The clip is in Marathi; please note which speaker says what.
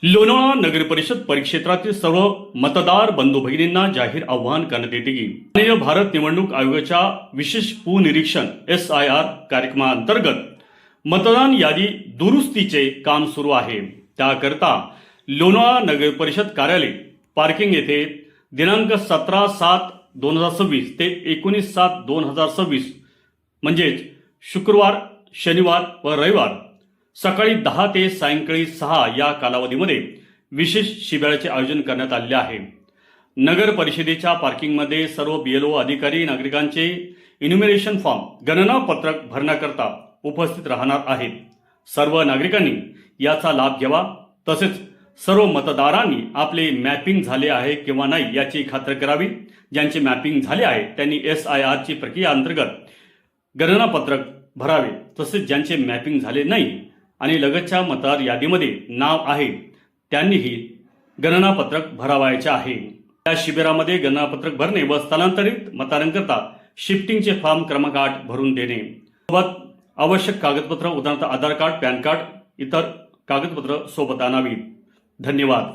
Speaker 1: लोणावळा नगर परिषद परिक्षेत्रातील सर्व मतदार बंधू भगिनींना जाहीर आवाहन करण्यात येते की माननीय भारत निवडणूक आयोगाच्या विशेष पुनरीक्षण SIR कार्यक्रमाअंतर्गत मतदान यादी दुरुस्तीचे काम सुरू आहे। त्याकरता लोणावळा नगर परिषद कार्यालय पार्किंग येथे दिनांक 17/7/2026 ते 19/7/2026 म्हणजेच शुक्रवार, शनिवार व रविवार सकाळी 10 ते सायंकाळी 6 या कालावधीमध्ये विशेष शिबिराचे आयोजन करण्यात आले आहे। नगर परिषदेच्या पार्किंगमध्ये सर्व BLO अधिकारी नागरिकांचे इन्युमरेशन फॉर्म गणना पत्रक भरण्याकरता उपस्थित राहणार आहेत। सर्व नागरिकांनी याचा लाभ घ्यावा। तसेच सर्व मतदारांनी आपले मॅपिंग झाले आहे किंवा नाही याची खात्री करावी। ज्यांचे मॅपिंग झाले आहे त्यांनी SIR ची प्रक्रिया अंतर्गत गणना पत्रक भरावे। तसेच ज्यांचे मॅपिंग झाले नाही आणि लगतच्या मतदार यादीमध्ये नाव आहे त्यांनीही गणनापत्रक भरावायचे आहे। या शिबिरामध्ये गणनापत्रक भरणे व स्थलांतरित मतदारांकरता शिफ्टिंगचे फॉर्म क्रमांक 8 भरून देणे, सोबत आवश्यक कागदपत्र उदाहरणार्थ आधार कार्ड, पॅन कार्ड इतर कागदपत्र सोबत आणावी। धन्यवाद।